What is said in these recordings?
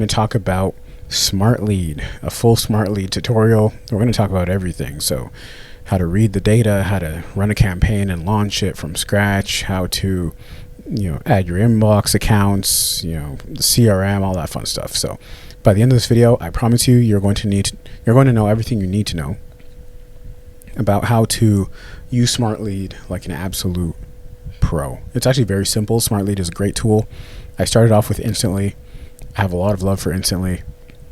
going to talk about SmartLead, a full SmartLead tutorial. We're going to talk about everything. So how to read the data, how to run a campaign and launch it from scratch, how to, add your inbox accounts, the CRM, all that fun stuff. So by the end of this video, I promise you, you're going to know everything you need to know about how to use SmartLead like an absolute pro. It's actually very simple. SmartLead is a great tool. I started off with Instantly. I have a lot of love for Instantly,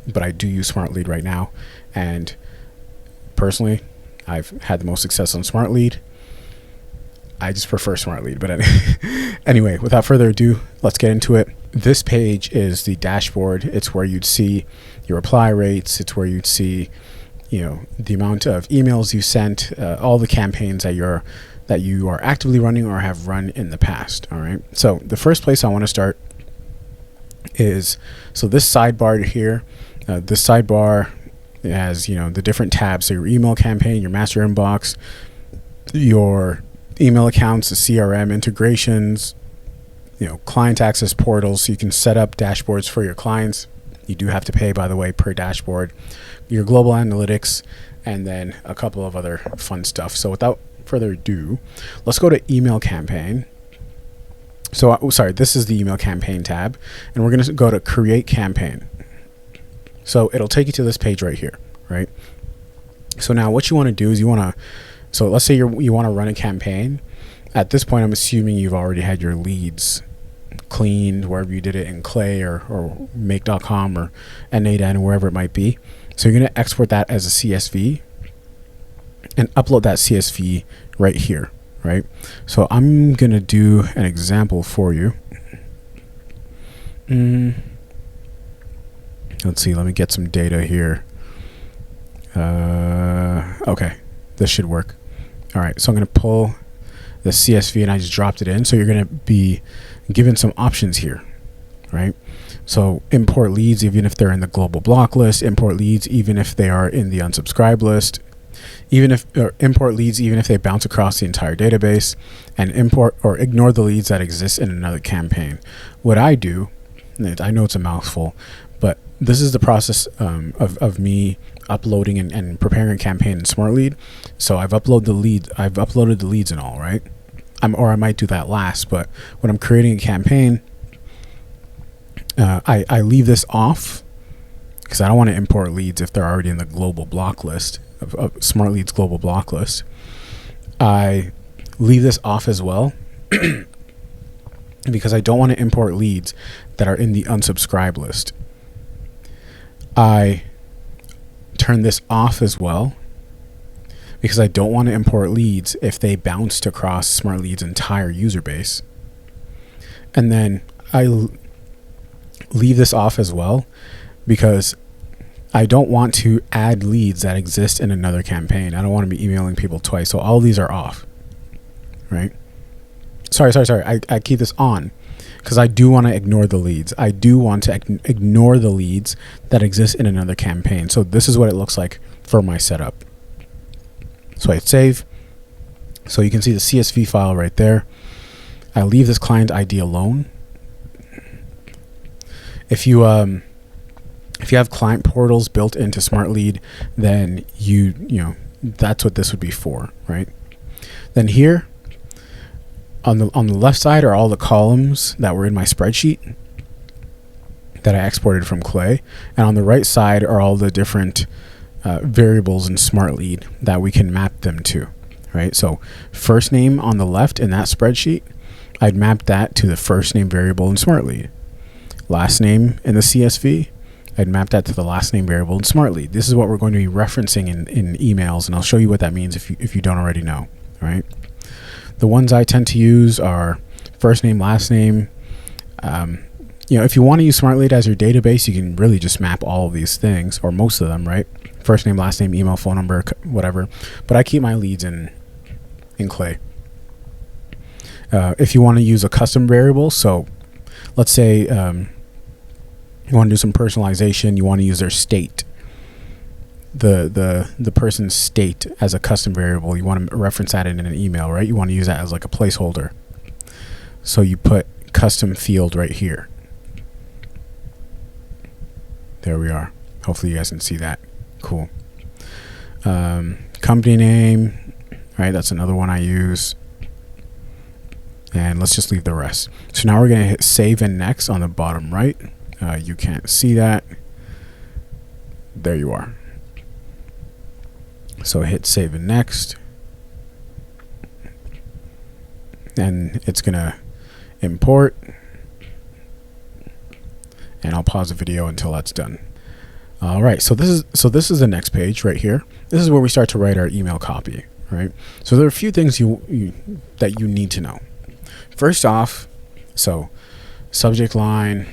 but I do use SmartLead right now. And personally, I've had the most success on SmartLead. I just prefer SmartLead. But anyway, without further ado, let's get into it. This page is the dashboard. It's where you'd see your reply rates. It's where you'd see, the amount of emails you sent, all the campaigns that you are actively running or have run in the past. All right. So the first place I want to start is, this sidebar here. This sidebar has, the different tabs. So your email campaign, your master inbox, your email accounts, the CRM integrations, client access portals. So you can set up dashboards for your clients. You do have to pay, by the way, per dashboard. Your global analytics, and then a couple of other fun stuff. So without further ado, let's go to email campaign. So this is the email campaign tab, and we're going to go to create campaign. So it'll take you to this page right here, right? So now what you want to do is so let's say you want to run a campaign. At this point, I'm assuming you've already had your leads cleaned wherever you did it in Clay or make.com or N8N, wherever it might be. So you're going to export that as a CSV and upload that CSV right here, right? So I'm going to do an example for you. Let's see, let me get some data here. Okay, this should work. All right, so I'm going to pull the CSV and I just dropped it in. So you're going to be given some options here, right? So import leads even if they're in the global block list, import leads even if they are in the unsubscribe list, import leads even if they bounce across the entire database, and import or ignore the leads that exist in another campaign. What I do, I know it's a mouthful, but this is the process of me uploading and preparing a campaign in SmartLead. So I've uploaded the leads and all, right? Or I might do that last, but when I'm creating a campaign, I leave this off because I don't want to import leads if they're already in the global block list of SmartLead's global block list. I leave this off as well because I don't want to import leads that are in the unsubscribe list. I turn this off as well because I don't want to import leads if they bounced across SmartLead's entire user base. And then I leave this off as well because I don't want to add leads that exist in another campaign. I don't want to be emailing people twice. So all these are off, right? Sorry. I keep this on because I do want to ignore the leads. I do want to ignore the leads that exist in another campaign. So this is what it looks like for my setup. So I hit save. So you can see the CSV file right there. I leave this client ID alone. If you have client portals built into SmartLead, then that's what this would be for, right? Then here on the left side are all the columns that were in my spreadsheet that I exported from Clay, and on the right side are all the different variables in SmartLead that we can map them to, right? So first name on the left in that spreadsheet, I'd map that to the first name variable in SmartLead. Last name in the CSV, I'd map that to the last name variable in SmartLead. This is what we're going to be referencing in emails, and I'll show you what that means if you don't already know. All right. The ones I tend to use are first name, last name. If you want to use SmartLead as your database, you can really just map all of these things, or most of them, right? First name, last name, email, phone number, whatever. But I keep my leads in Clay. If you want to use a custom variable, so let's say you want to do some personalization, you want to use their state, the person's state as a custom variable. You want to reference that in an email, right? You want to use that as like a placeholder. So you put custom field right here. There we are. Hopefully you guys can see that. Cool. Company name, right? That's another one I use. And let's just leave the rest. So now we're going to hit save and next on the bottom right. You can't see that. There you are. So hit save and next. And it's going to import. And I'll pause the video until that's done. All right, so this is the next page right here. This is where we start to write our email copy, right? So there are a few things that you need to know. First off, so subject line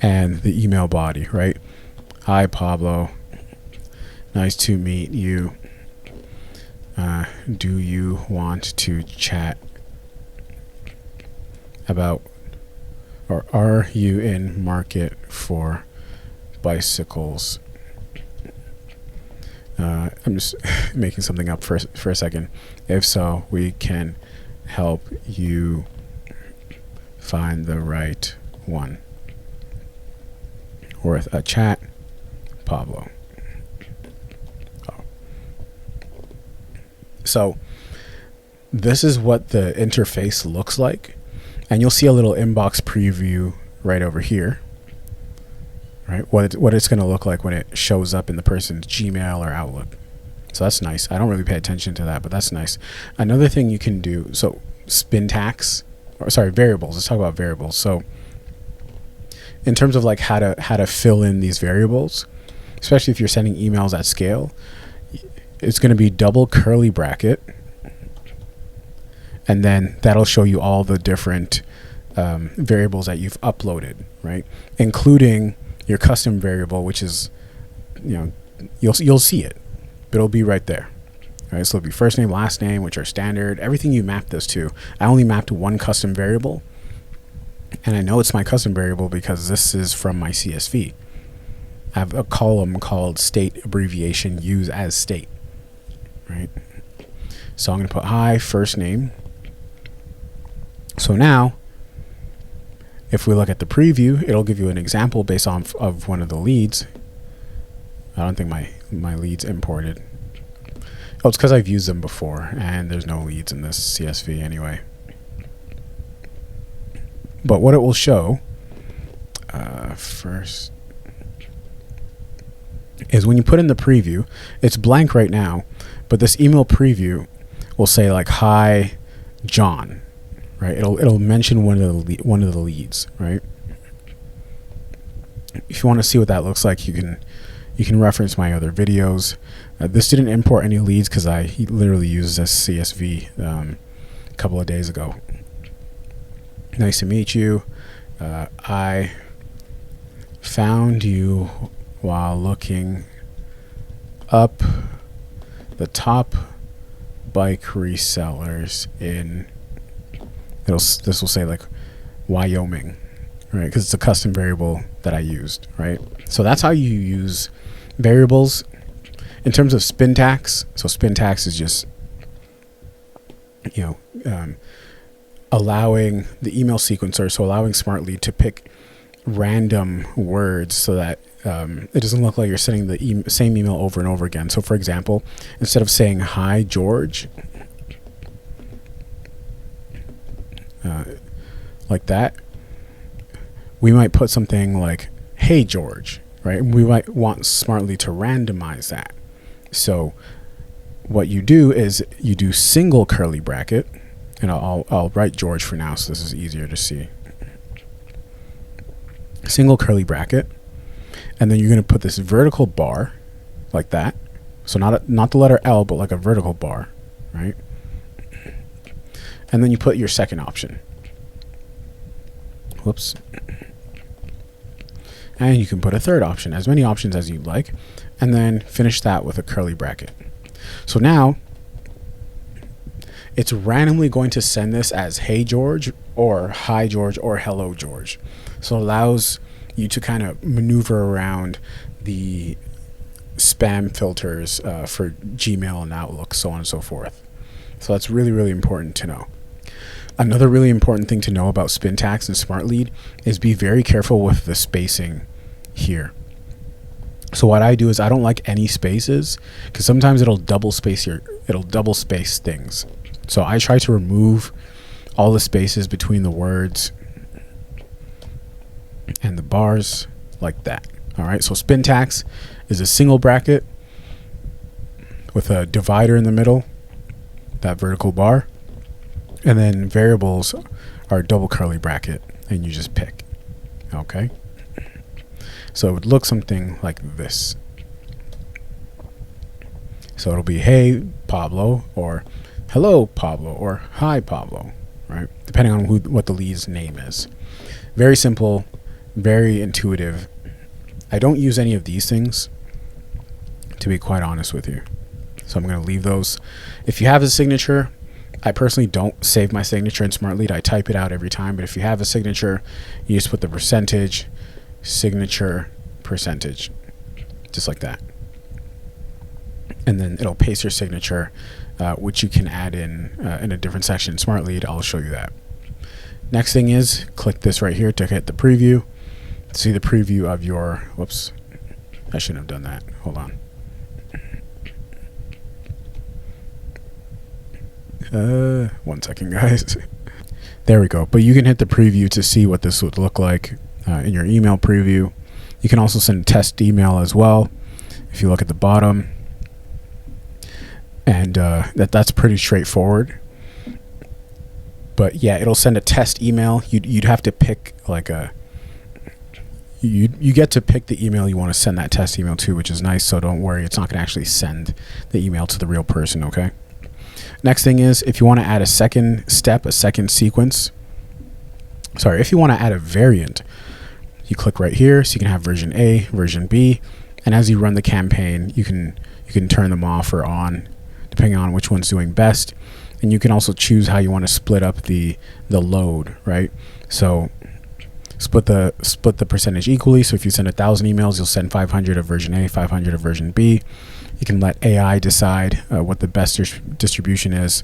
and the email body, right? Hi, Pablo. Nice to meet you. Do you want to chat about, or are you in market for bicycles? I'm just making something up for a second. If so, we can help you find the right one. Worth a chat, Pablo. Oh. So this is what the interface looks like, and you'll see a little inbox preview right over here. Right, what it's going to look like when it shows up in the person's Gmail or Outlook. So that's nice. I don't really pay attention to that, but that's nice. Another thing you can do, so variables. Let's talk about variables. So in terms of like how to fill in these variables, especially if you're sending emails at scale, it's going to be double curly bracket, and then that'll show you all the different variables that you've uploaded, right, including your custom variable, which is, you'll see it, but it'll be right there. All right, so it'll be first name, last name, which are standard, everything you map this to. I only mapped one custom variable, and I know it's my custom variable because this is from my CSV. I have a column called state abbreviation use as state, right? So I'm going to put hi, first name. So now, if we look at the preview, it'll give you an example based on of one of the leads. I don't think my leads imported. Oh, it's because I've used them before, and there's no leads in this CSV anyway. But what it will show first is when you put in the preview, it's blank right now, but this email preview will say like, hi, John. Right, it'll mention one of the leads, right? If you want to see what that looks like, you can reference my other videos. This didn't import any leads because I literally used this CSV a couple of days ago. Nice to meet you. I found you while looking up the top bike resellers in. This will say like Wyoming, right? Because it's a custom variable that I used, right? So that's how you use variables. In terms of syntax, so syntax is just allowing the email sequencer, so allowing SmartLead to pick random words so that it doesn't look like you're sending the same email over and over again. So for example, instead of saying hi George, like that, we might put something like, hey George, right? We might want SmartLead to randomize that. So what you do is you do single curly bracket, and I'll write George for now so this is easier to see. Single curly bracket, and then you're going to put this vertical bar like that. So not the letter L, but like a vertical bar, right? And then you put your second option. Whoops. And you can put a third option, as many options as you'd like, and then finish that with a curly bracket. So now it's randomly going to send this as hey George or hi George or hello George. So it allows you to kind of maneuver around the spam filters for Gmail and Outlook, so on and so forth. So that's really, really important to know. Another really important thing to know about syntax and SmartLead is be very careful with the spacing here. So what I do is I don't like any spaces, because sometimes it'll double space things. So I try to remove all the spaces between the words and the bars like that. All right, so syntax is a single bracket with a divider in the middle, that vertical bar, and then variables are a double curly bracket, and you just pick. Okay, so it would look something like this. So it'll be, hey Pablo, or hello Pablo, or hi Pablo, right? Depending on what the lead's name is. Very simple, very intuitive. I don't use any of these things, to be quite honest with you. So I'm going to leave those. If you have a signature, I personally don't save my signature in SmartLead. I type it out every time. But if you have a signature, you just put the percentage, signature, percentage, just like that. And then it'll paste your signature, which you can add in a different section in SmartLead. I'll show you that. Next thing is click this right here to hit the preview. See the preview of your, whoops, I shouldn't have done that. Hold on. 1 second, guys. There we go. But you can hit the preview to see what this would look like in your email preview. You can also send a test email as well. If you look at the bottom, and that's pretty straightforward. But yeah, it'll send a test email. You'd have to pick like a. You get to pick the email you want to send that test email to, which is nice. So don't worry, it's not going to actually send the email to the real person. Okay. Next thing is, if you want to add a second step, a second sequence. Sorry, if you want to add a variant, you click right here, so you can have version A, version B, and as you run the campaign, you can turn them off or on, depending on which one's doing best. And you can also choose how you want to split up the load, right? So split the percentage equally. So if you send 1,000 emails, you'll send 500 of version A, 500 of version B. You can let AI decide what the best distribution is.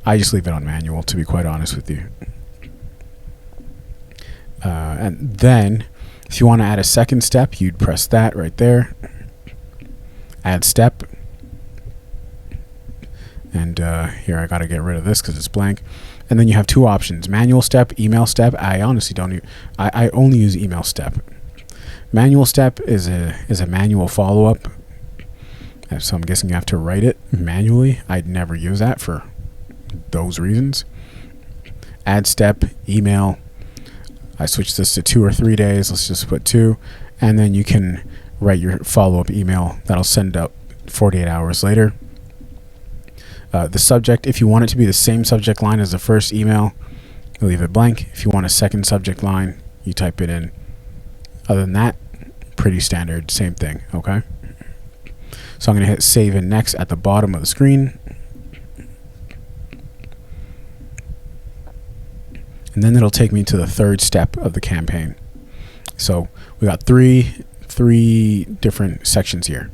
I just leave it on manual, to be quite honest with you. And then if you want to add a second step, you'd press that right there. Add step. And here I got to get rid of this because it's blank. And then you have two options: manual step, email step. I honestly don't. I only use email step. Manual step is a manual follow-up. So I'm guessing you have to write it manually. I'd never use that for those reasons. Add step, email. I switched this to 2 or 3 days. Let's just put 2. And then you can write your follow-up email that'll send up 48 hours later. The subject, if you want it to be the same subject line as the first email, you leave it blank. If you want a second subject line, you type it in. Other than that, pretty standard, same thing, okay? So I'm going to hit save and next at the bottom of the screen. And then it'll take me to the third step of the campaign. So we got three different sections here.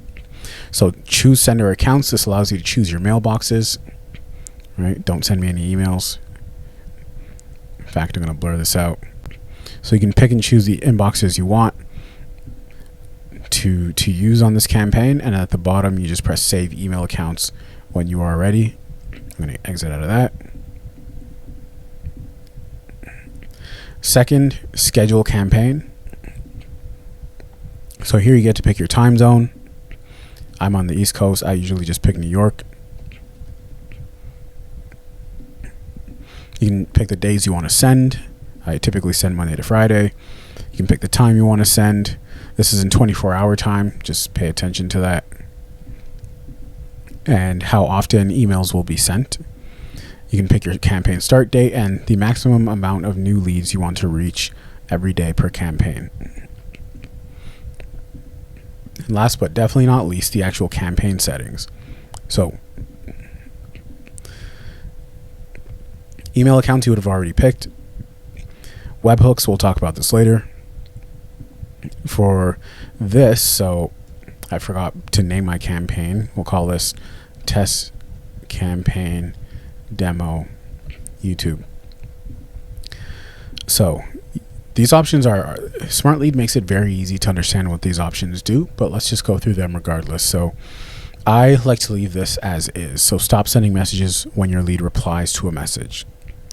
So choose sender accounts. This allows you to choose your mailboxes, right? Don't send me any emails. In fact, I'm going to blur this out. So you can pick and choose the inboxes you want to use on this campaign. And at the bottom, you just press save email accounts when you are ready. I'm going to exit out of that. Second, schedule campaign. So here you get to pick your time zone. I'm on the East Coast. I usually just pick New York. You can pick the days you want to send. I typically send Monday to Friday. You can pick the time you want to send. This is in 24-hour time. Just pay attention to that. And how often emails will be sent. You can pick your campaign start date and the maximum amount of new leads you want to reach every day per campaign. And last but definitely not least, the actual campaign settings. So, email accounts you would have already picked. Webhooks, we'll talk about this later. For this, so I forgot to name my campaign. We'll call this Test Campaign Demo YouTube. So These options are SmartLead makes it very easy to understand what these options do, but let's just go through them regardless. So I like to leave this as is. So stop sending messages when your lead replies to a message.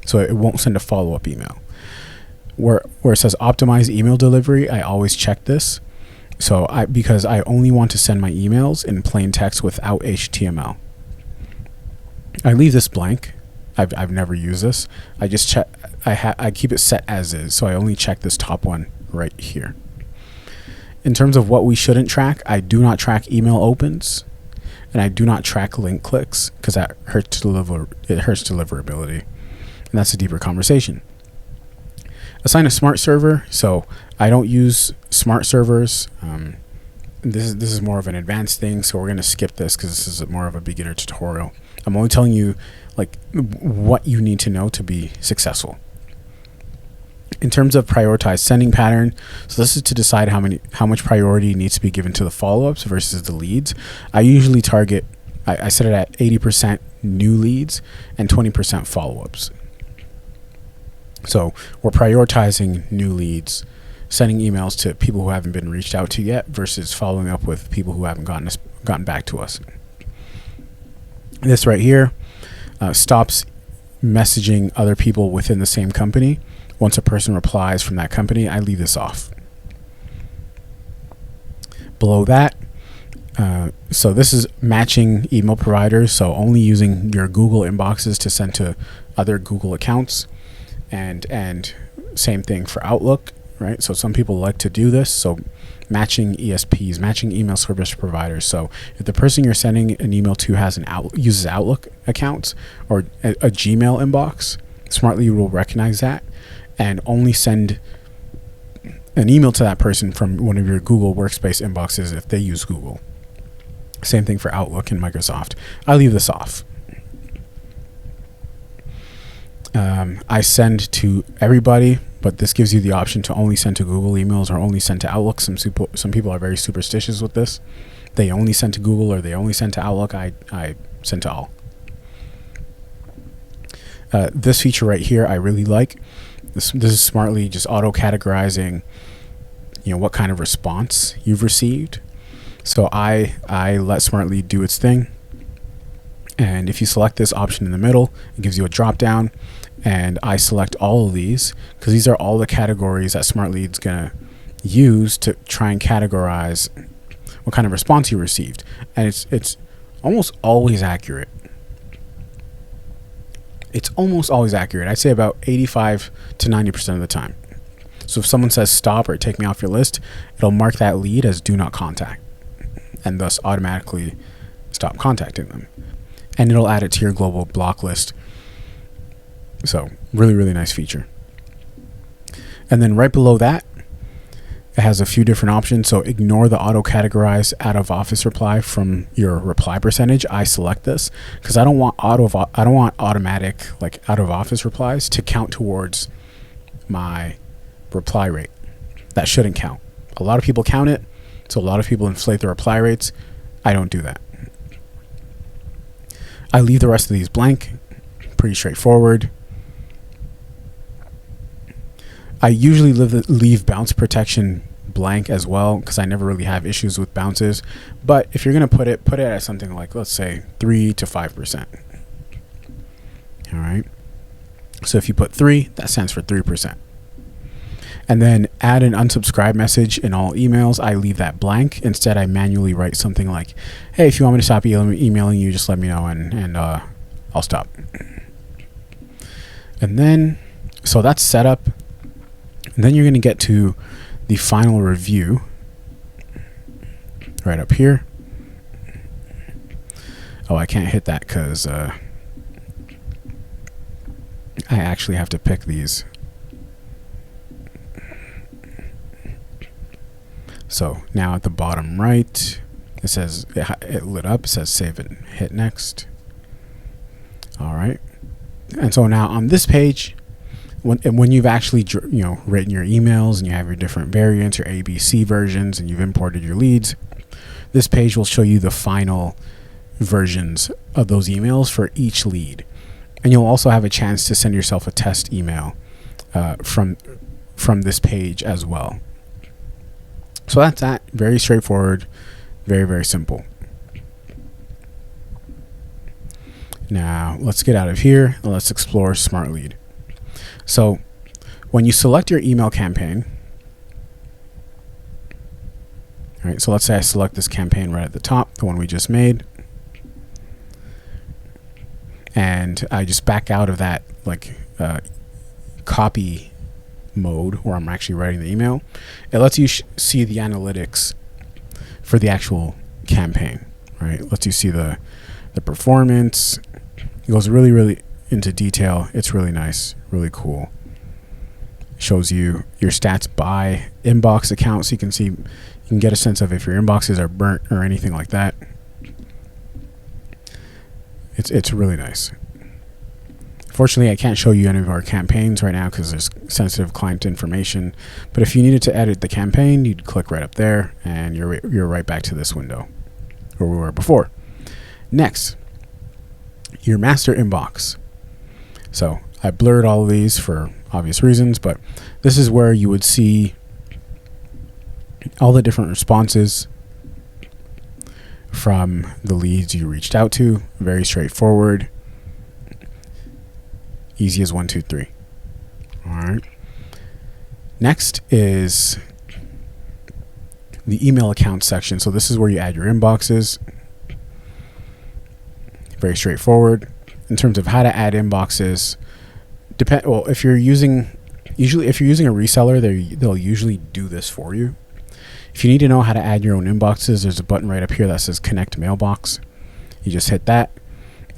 So it won't send a follow-up email. Where it says optimize email delivery, I always check this. So because I only want to send my emails in plain text without HTML. I leave this blank. I've never used this. I just check. I keep it set as is. So I only check this top one right here. In terms of what we shouldn't track, I do not track email opens, and I do not track link clicks because that hurts deliverability, and that's a deeper conversation. Assign a smart server. So I don't use smart servers. This is more of an advanced thing, so we're going to skip this because this is more of a beginner tutorial. I'm only telling you like what you need to know to be successful. In terms of prioritized sending pattern, so this is to decide how much priority needs to be given to the follow-ups versus the leads. I usually target, I set it at 80% new leads and 20% follow-ups. So we're prioritizing new leads, sending emails to people who haven't been reached out to yet versus following up with people who haven't gotten back to us. This right here stops messaging other people within the same company. Once a person replies from that company, I leave this off. Below that, so this is matching email providers, so only using your Google inboxes to send to other Google accounts, and same thing for Outlook, right? So some people like to do this, so matching ESPs, matching email service providers. So if the person you're sending an email to uses Outlook accounts or a Gmail inbox, SmartLead will recognize that and only send an email to that person from one of your Google Workspace inboxes if they use Google. Same thing for Outlook and Microsoft. I leave this off. I send to everybody, but this gives you the option to only send to Google emails or only send to Outlook. Some people are very superstitious with this. They only send to Google or they only send to Outlook. I send to all. This feature right here I really like. This is SmartLead just auto categorizing, what kind of response you've received. So I let SmartLead do its thing. And if you select this option in the middle, it gives you a drop down, and I select all of these because these are all the categories that SmartLead's gonna use to try and categorize what kind of response you received, and it's almost always accurate. It's almost always accurate. I'd say about 85 to 90% of the time. So if someone says stop or take me off your list, it'll mark that lead as do not contact, and thus automatically stop contacting them. And it'll add it to your global block list. So really, really nice feature. And then right below that, it has a few different options. So ignore the auto categorize out of office reply from your reply percentage. I select this because I don't want automatic like out of office replies to count towards my reply rate. That shouldn't count. A lot of people count it, so a lot of people inflate the reply rates. I don't do that. I leave the rest of these blank. Pretty straightforward. I usually leave bounce protection blank as well because I never really have issues with bounces. But if you're going to put it at something like, let's say 3 to 5%. All right. So if you put 3, that stands for 3%. And then add an unsubscribe message in all emails. I leave that blank. Instead, I manually write something like, hey, if you want me to stop emailing you, just let me know and I'll stop. And then, so that's set up. And then you're going to get to the final review right up here. Oh, I can't hit that because I actually have to pick these. So now at the bottom right, it says it lit up. It says save and hit next. All right. And so now on this page, when you've actually written your emails and you have your different variants, your ABC versions, and you've imported your leads, this page will show you the final versions of those emails for each lead. And you'll also have a chance to send yourself a test email from from this page as well. So that's that. Very straightforward, very, very simple. Now let's get out of here and let's explore SmartLead. So when you select your email campaign, all right, so let's say I select this campaign right at the top, the one we just made, and I just back out of that copy mode where I'm actually writing the email. It lets you see the analytics for the actual campaign, right? It lets you see the performance. It goes really, really into detail. It's really nice, really cool. Shows you your stats by inbox account, so you can get a sense of if your inboxes are burnt or anything like that. It's really nice. Fortunately, I can't show you any of our campaigns right now because there's sensitive client information. But if you needed to edit the campaign, you'd click right up there, and you're right back to this window where we were before. Next, your master inbox. So I blurred all of these for obvious reasons, but this is where you would see all the different responses from the leads you reached out to. Very straightforward. Easy as 1, 2, 3. All right. Next is the email account section. So this is where you add your inboxes. Very straightforward. In terms of how to add inboxes, if you're using a reseller, they'll usually do this for you. If you need to know how to add your own inboxes, there's a button right up here that says Connect Mailbox. You just hit that,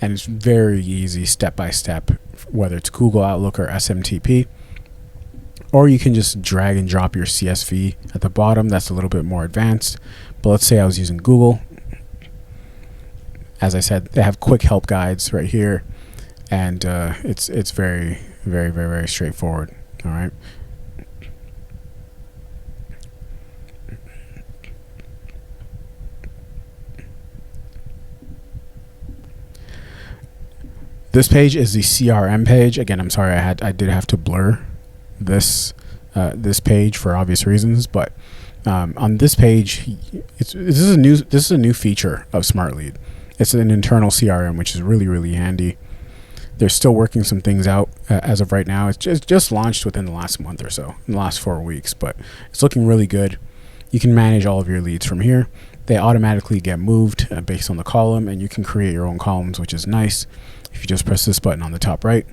and it's very easy, step by step, whether it's Google Outlook or SMTP. Or you can just drag and drop your CSV at the bottom. That's a little bit more advanced. But let's say I was using Google. As I said, they have quick help guides right here, and it's very, very, very, very straightforward. All right. This page is the CRM page. Again, I'm sorry, I did have to blur this page for obvious reasons, but on this page, this is a new feature of SmartLead. It's an internal CRM, which is really, really handy. They're still working some things out as of right now. It's just launched within the last month or so, in the last 4 weeks, but it's looking really good. You can manage all of your leads from here. They automatically get moved based on the column, and you can create your own columns, which is nice. If you just press this button on the top right,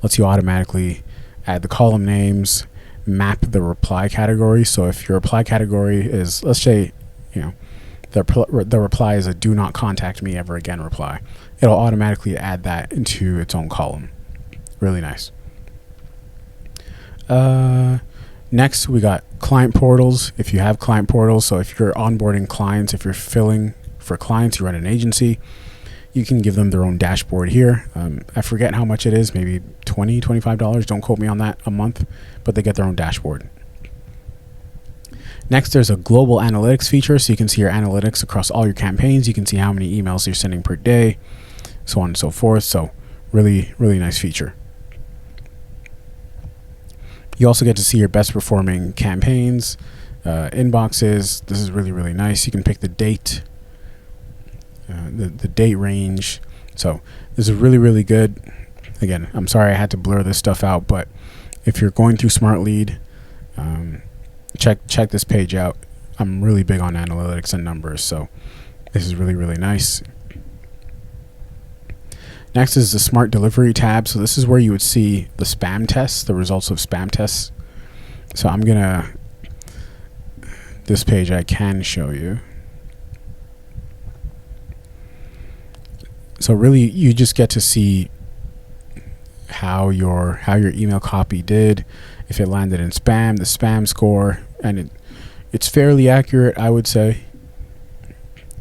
lets you automatically add the column names, map the reply category. So if your reply category is, let's say, the reply is a "do not contact me ever again" reply, it'll automatically add that into its own column. Really nice. Next, we got client portals. If you have client portals, so if you're onboarding clients, if you're filling for clients, you run an agency, you can give them their own dashboard here. I forget how much it is, maybe $20, $25. Don't quote me on that, a month, but they get their own dashboard. Next, there's a global analytics feature, so you can see your analytics across all your campaigns. You can see how many emails you're sending per day, so on and so forth. So really, really nice feature. You also get to see your best performing campaigns, inboxes. This is really, really nice. You can pick the date, the date range. So this is really, really good. Again, I'm sorry I had to blur this stuff out, but if you're going through SmartLead, check this page out. I'm really big on analytics and numbers, so this is really, really nice. Next is the Smart Delivery tab. So this is where you would see the spam tests, the results of spam tests. So this page I can show you. So really, you just get to see how your email copy did, if it landed in spam, the spam score, and it's fairly accurate, I would say.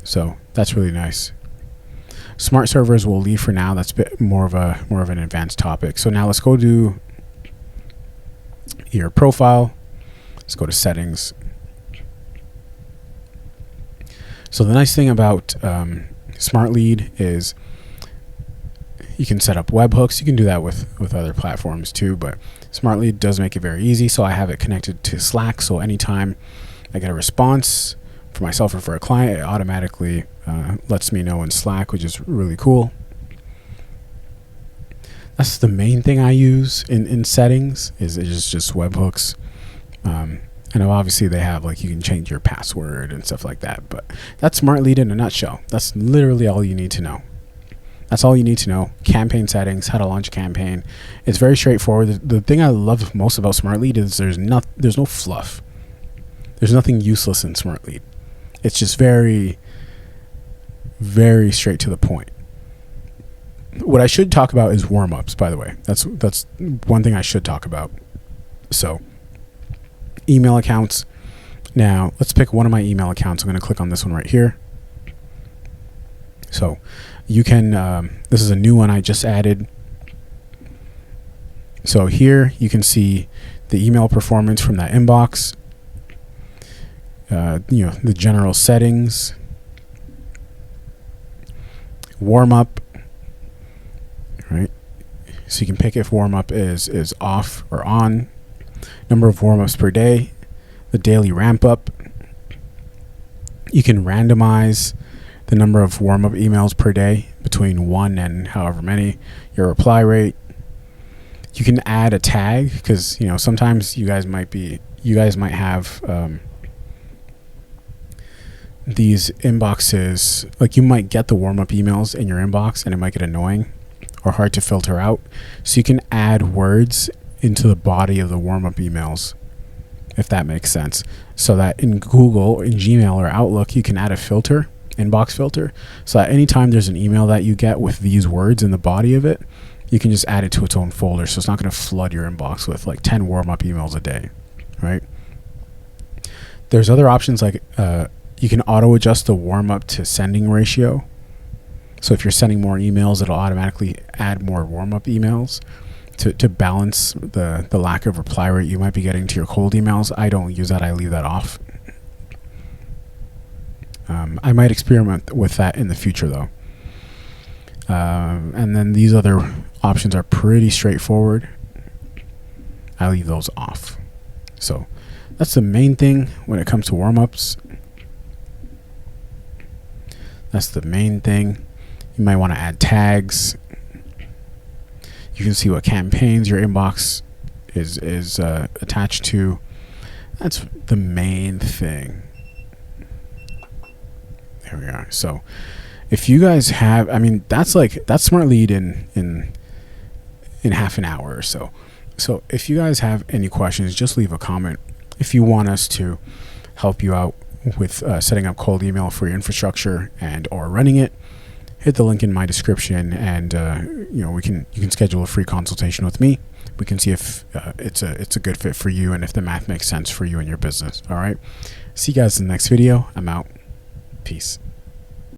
So that's really nice. Smart servers will leave for now. That's a bit more of an advanced topic. So now let's go to your profile. Let's go to settings. So the nice thing about SmartLead is you can set up webhooks. You can do that with other platforms too, but SmartLead does make it very easy. So I have it connected to Slack. So anytime I get a response for myself or for a client, it automatically lets me know in Slack, which is really cool. That's the main thing I use in settings is just webhooks. And obviously they have, like, you can change your password and stuff like that. But that's SmartLead in a nutshell. That's literally all you need to know. That's all you need to know. Campaign settings, how to launch a campaign. It's very straightforward. The thing I love most about SmartLead is there's no fluff. There's nothing useless in SmartLead. It's just very, very straight to the point. What I should talk about is warm-ups, by the way. That's one thing I should talk about. So, email accounts. Now, let's pick one of my email accounts. I'm going to click on this one right here. So, you can, this is a new one I just added. So here you can see the email performance from that inbox. The general settings, warm up, right? So you can pick if warm up is off or on, number of warm ups per day, the daily ramp up. You can randomize the number of warm up emails per day between 1 and however many, your reply rate. You can add a tag because sometimes you guys might have these inboxes, like you might get the warm-up emails in your inbox and it might get annoying or hard to filter out. So you can add words into the body of the warm-up emails, if that makes sense. So that in Google, in Gmail or Outlook, you can add a filter, inbox filter, so that anytime there's an email that you get with these words in the body of it, you can just add it to its own folder. So it's not going to flood your inbox with like 10 warm-up emails a day, right? There's other options like you can auto adjust the warm up to sending ratio. So if you're sending more emails, it'll automatically add more warm up emails to balance the lack of reply rate you might be getting to your cold emails. I don't use that. I leave that off. I might experiment with that in the future though. And then these other options are pretty straightforward. I leave those off. So that's the main thing when it comes to warm-ups. That's the main thing. You might want to add tags. You can see what campaigns your inbox is attached to. That's the main thing. There we are. So if you guys have, that's SmartLead in half an hour or so. So if you guys have any questions, just leave a comment. If you want us to help you out with setting up cold email for your infrastructure and or running it, hit the link in my description, and you can schedule a free consultation with me. We can see if it's a good fit for you and if the math makes sense for you and your business. All right. See you guys in the next video. I'm out. Peace.